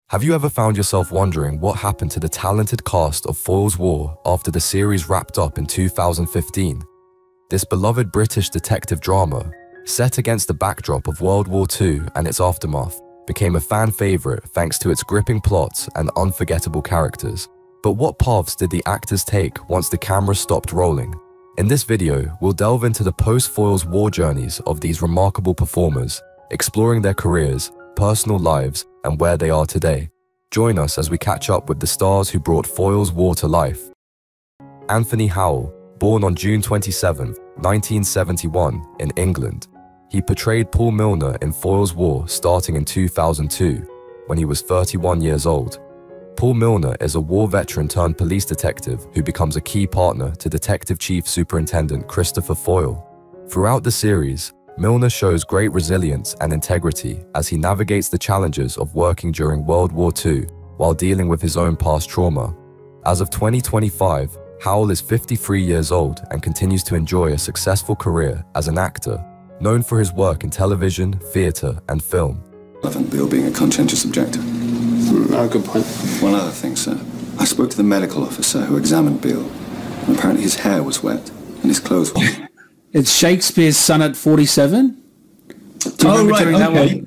Have you ever found yourself wondering what happened to the talented cast of Foyle's War after the series wrapped up in 2015? This beloved British detective drama, set against the backdrop of World War II and its aftermath, became a fan favorite thanks to its gripping plots and unforgettable characters. But what paths did the actors take once the camera stopped rolling? In this video, we'll delve into the post-Foyle's War journeys of these remarkable performers, exploring their careers, personal lives, and where they are today. Join us as we catch up with the stars who brought Foyle's War to life. Anthony Howell, born on June 27, 1971, in England. He portrayed Paul Milner in Foyle's War starting in 2002, when he was 31 years old. Paul Milner is a war veteran turned police detective who becomes a key partner to Detective Chief Superintendent Christopher Foyle. Throughout the series, Milner shows great resilience and integrity as he navigates the challenges of working during World War II while dealing with his own past trauma. As of 2025, Howell is 53 years old and continues to enjoy a successful career as an actor, known for his work in television, theatre, and film. Bill being a conscientious objector. Good point. One other thing, sir. I spoke to the medical officer who examined Bill, and apparently his hair was wet and his clothes were wet. It's Shakespeare's Sonnet 47. Oh, right, okay.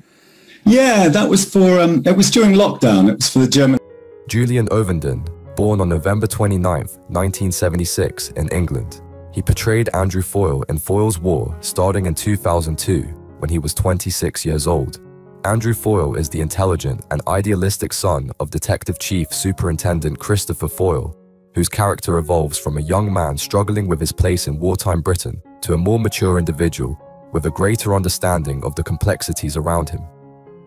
Yeah, that was for, it was during lockdown. It was for the German... Julian Ovenden, born on November 29, 1976, in England. He portrayed Andrew Foyle in Foyle's War starting in 2002, when he was 26 years old. Andrew Foyle is the intelligent and idealistic son of Detective Chief Superintendent Christopher Foyle, whose character evolves from a young man struggling with his place in wartime Britain to a more mature individual with a greater understanding of the complexities around him.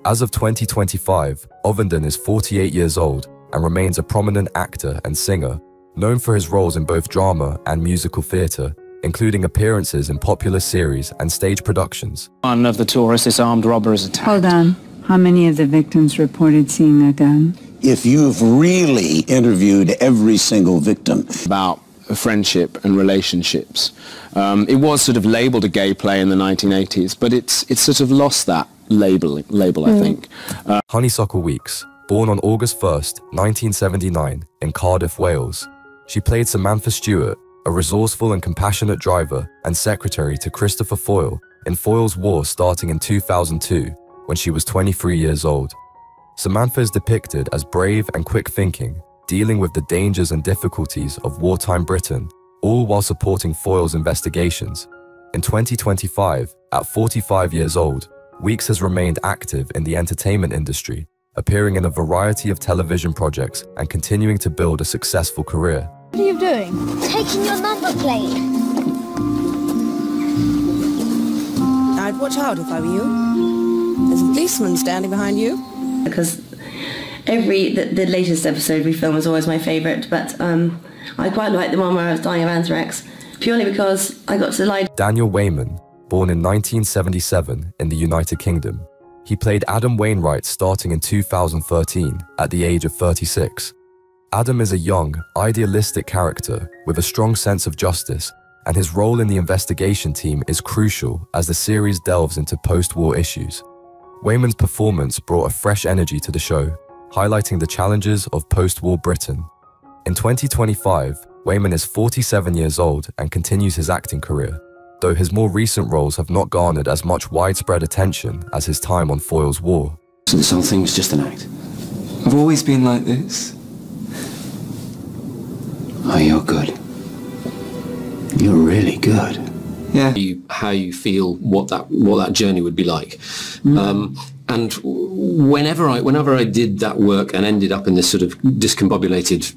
As of 2025, Ovenden is 48 years old and remains a prominent actor and singer, known for his roles in both drama and musical theatre, including appearances in popular series and stage productions. One of the tourists is armed robbers attacked. Hold on. How many of the victims reported seeing a gun? If you've really interviewed every single victim About friendship and relationships. It was sort of labelled a gay play in the 1980s, but it's sort of lost that label I think. Honeysuckle Weeks, born on August 1st, 1979, in Cardiff, Wales. She played Samantha Stewart, a resourceful and compassionate driver and secretary to Christopher Foyle in Foyle's War starting in 2002, when she was 23 years old. Samantha is depicted as brave and quick-thinking, dealing with the dangers and difficulties of wartime Britain, all while supporting Foyle's investigations. In 2025, at 45 years old, Weeks has remained active in the entertainment industry, appearing in a variety of television projects and continuing to build a successful career. What are you doing? Taking your number plate. I'd watch out if I were you. There's a policeman standing behind you. Because the latest episode we film is always my favourite, but I quite like the one where I was dying of anthrax, purely because I got to lie. Daniel Wayman, born in 1977 in the United Kingdom. He played Adam Wainwright starting in 2013 at the age of 36. Adam is a young, idealistic character with a strong sense of justice, and his role in the investigation team is crucial as the series delves into post-war issues. Wayman's performance brought a fresh energy to the show, highlighting the challenges of post-war Britain. In 2025, Wayman is 47 years old and continues his acting career, though his more recent roles have not garnered as much widespread attention as his time on Foyle's War. So this whole thing was just an act? I've always been like this. Oh, you're good. You're really good. Yeah. How you feel what that journey would be like. And whenever I did that work and ended up in this sort of discombobulated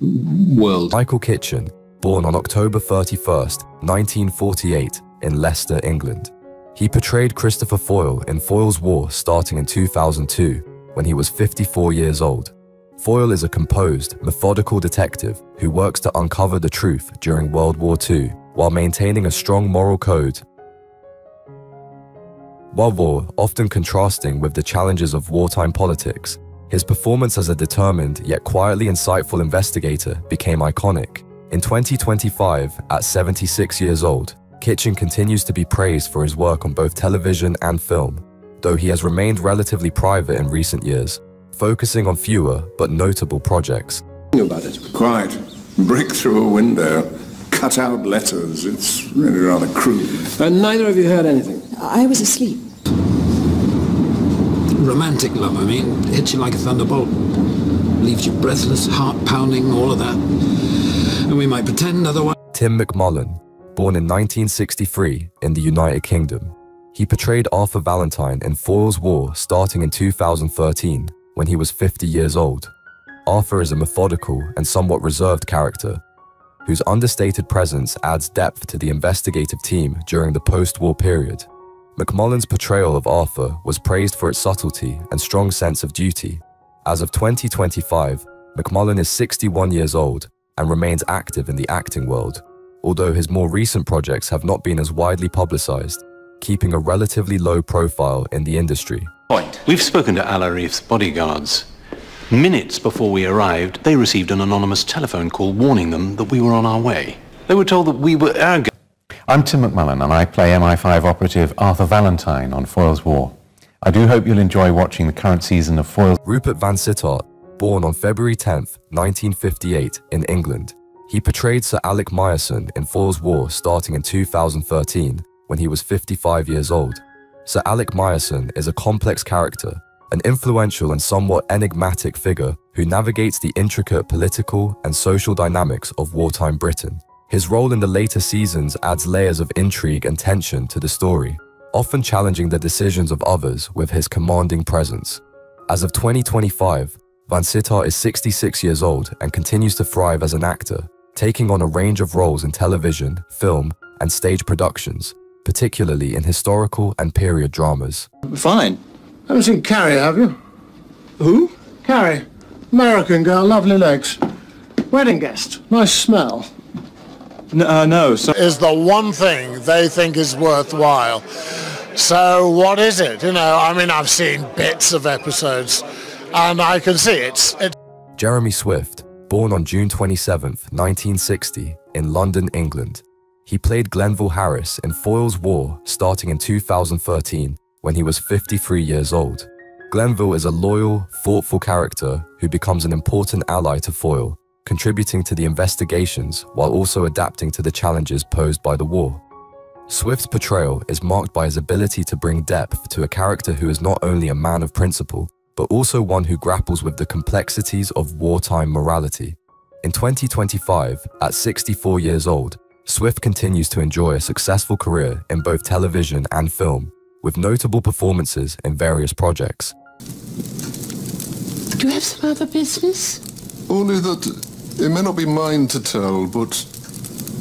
world. Michael Kitchen, born on October 31st, 1948, in Leicester, England. He portrayed Christopher Foyle in Foyle's War starting in 2002, when he was 54 years old. Foyle is a composed, methodical detective who works to uncover the truth during World War II while maintaining a strong moral code. While often contrasting with the challenges of wartime politics, his performance as a determined yet quietly insightful investigator became iconic. In 2025, at 76 years old, Kitchen continues to be praised for his work on both television and film, though he has remained relatively private in recent years. focusing on fewer but notable projects. About it. Quite. Break through a window, cut out letters. It's really rather crude. And neither of you heard anything? I was asleep. Romantic love, I mean. Hits you like a thunderbolt. Leaves you breathless, heart pounding, all of that. And we might pretend otherwise. Tim McMullen, born in 1963 in the United Kingdom. He portrayed Arthur Valentine in Foyle's War starting in 2013 when he was 50 years old. Arthur is a methodical and somewhat reserved character, whose understated presence adds depth to the investigative team during the post-war period. McMullen's portrayal of Arthur was praised for its subtlety and strong sense of duty. As of 2025, McMullen is 61 years old and remains active in the acting world, although his more recent projects have not been as widely publicized, keeping a relatively low profile in the industry. We've spoken to Al Arif's bodyguards. Minutes before we arrived, they received an anonymous telephone call warning them that we were on our way. They were told that we were arrogant. I'm Tim McMullen and I play MI5 operative Arthur Valentine on Foyle's War. I do hope you'll enjoy watching the current season of Foyle's... Rupert Van Sittart, born on February 10, 1958 in England. He portrayed Sir Alec Meyerson in Foyle's War starting in 2013 when he was 55 years old. Sir Alec Meyerson is a complex character, an influential and somewhat enigmatic figure who navigates the intricate political and social dynamics of wartime Britain. His role in the later seasons adds layers of intrigue and tension to the story, often challenging the decisions of others with his commanding presence. As of 2025, Van Sittart is 66 years old and continues to thrive as an actor, taking on a range of roles in television, film, and stage productions, particularly in historical and period dramas. Fine. Haven't seen Carrie, have you? Who? Carrie. American girl, lovely legs. Wedding guest. Nice smell. No. So is the one thing they think is worthwhile. So what is it? You know, I mean, I've seen bits of episodes, and I can see it's... Jeremy Swift, born on June 27, 1960, in London, England. He played Glenville Harris in Foyle's War starting in 2013 when he was 53 years old. Glenville is a loyal, thoughtful character who becomes an important ally to Foyle, contributing to the investigations while also adapting to the challenges posed by the war. Swift's portrayal is marked by his ability to bring depth to a character who is not only a man of principle, but also one who grapples with the complexities of wartime morality. In 2025, at 64 years old, Swift continues to enjoy a successful career in both television and film, with notable performances in various projects. Do you have some other business? Only that it may not be mine to tell, but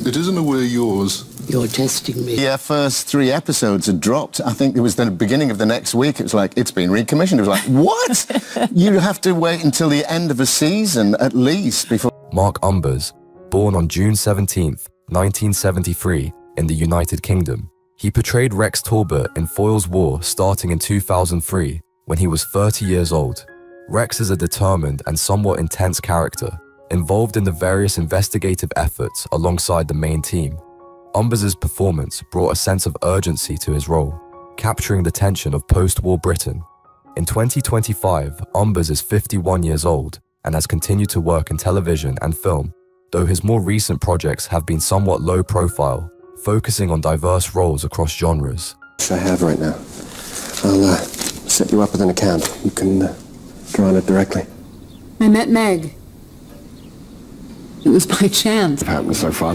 it is in a way yours. You're testing me. Yeah, first 3 episodes had dropped. I think it was the beginning of the next week. It was like, it's been recommissioned. It was like, what? You have to wait until the end of a season, at least, before... Mark Umbers, born on June 17, 1973, in the United Kingdom. He portrayed Rex Talbot in Foyle's War starting in 2003, when he was 30 years old. Rex is a determined and somewhat intense character, involved in the various investigative efforts alongside the main team. Umbers' performance brought a sense of urgency to his role, capturing the tension of post-war Britain. In 2025, Umbers is 51 years old and has continued to work in television and film, though his more recent projects have been somewhat low profile, focusing on diverse roles across genres. I have right now. I'll set you up with an account. You can draw on it directly. I met Meg. It was by chance. It happened so far.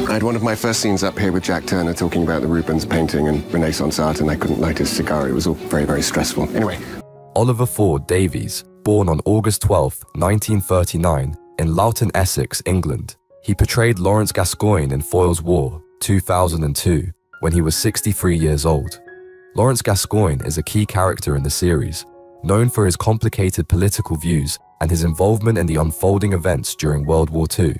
I had one of my first scenes up here with Jack Turner talking about the Rubens painting and Renaissance art, and I couldn't light his cigar. It was all very, very stressful. Anyway. Oliver Ford Davies, born on August 12, 1939, in Loughton, Essex, England. He portrayed Lawrence Gascoigne in Foyle's War, 2002, when he was 63 years old. Lawrence Gascoigne is a key character in the series, known for his complicated political views and his involvement in the unfolding events during World War II.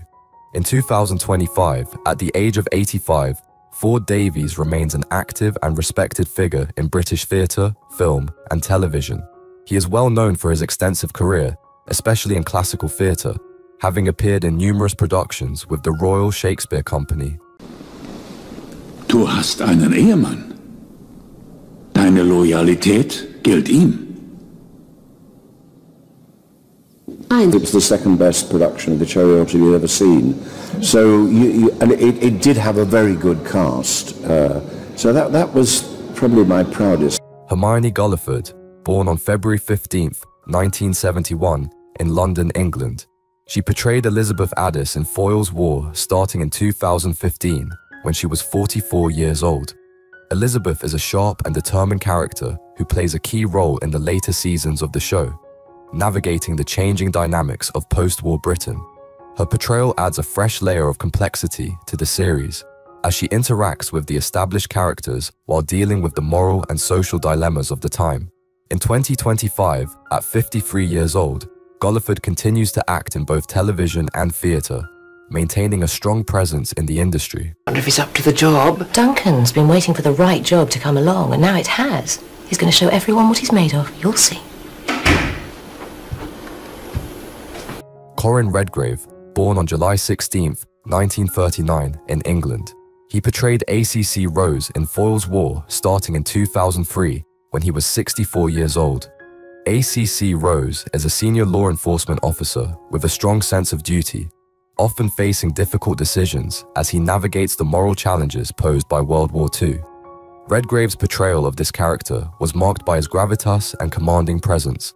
In 2025, at the age of 85, Ford Davies remains an active and respected figure in British theatre, film, and television. He is well known for his extensive career, especially in classical theatre, having appeared in numerous productions with the Royal Shakespeare Company. Du hast einen Ehemann. Deine Loyalität gilt ihm. It was the second best production of the Cherry Orchard you'd ever seen. So, and it did have a very good cast. So that was probably my proudest. Hermione Gulliford, born on February 15th, 1971, in London, England. She portrayed Elizabeth Addis in Foyle's War starting in 2015, when she was 44 years old. Elizabeth is a sharp and determined character who plays a key role in the later seasons of the show, navigating the changing dynamics of post-war Britain. Her portrayal adds a fresh layer of complexity to the series, as she interacts with the established characters while dealing with the moral and social dilemmas of the time. In 2025, at 53 years old, Gulliford continues to act in both television and theatre, maintaining a strong presence in the industry. I wonder if he's up to the job. Duncan's been waiting for the right job to come along, and now it has. He's going to show everyone what he's made of. You'll see. Corin Redgrave, born on July 16th, 1939, in England. He portrayed ACC Rose in Foyle's War starting in 2003, when he was 64 years old. ACC Rose is a senior law enforcement officer with a strong sense of duty, often facing difficult decisions as he navigates the moral challenges posed by World War II. Redgrave's portrayal of this character was marked by his gravitas and commanding presence.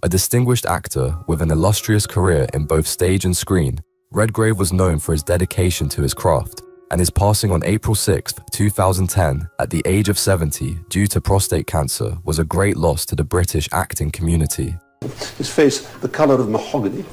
A distinguished actor with an illustrious career in both stage and screen, Redgrave was known for his dedication to his craft, and his passing on April 6, 2010, at the age of 70 due to prostate cancer was a great loss to the British acting community. His face, the colour of mahogany,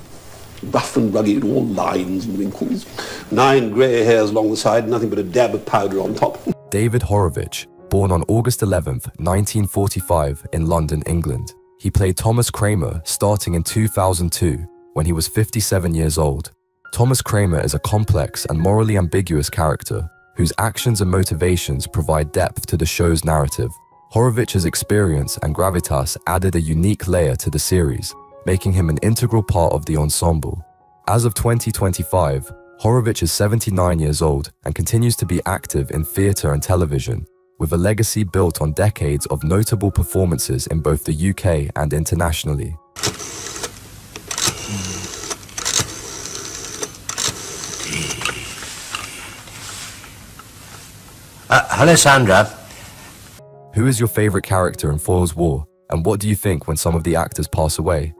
rough and rugged, all lines and wrinkles, 9 grey hairs along the side, nothing but a dab of powder on top. David Horowitz, born on August 11, 1945, in London, England. He played Thomas Kramer starting in 2002, when he was 57 years old. Thomas Kramer is a complex and morally ambiguous character whose actions and motivations provide depth to the show's narrative. Horowitz's experience and gravitas added a unique layer to the series, making him an integral part of the ensemble. As of 2025, Horowitz is 79 years old and continues to be active in theatre and television, with a legacy built on decades of notable performances in both the UK and internationally. Hello, Sandra. Who is your favourite character in Foyle's War, and what do you think when some of the actors pass away?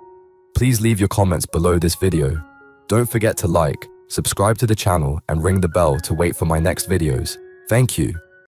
Please leave your comments below this video. Don't forget to like, subscribe to the channel and ring the bell to wait for my next videos. Thank you.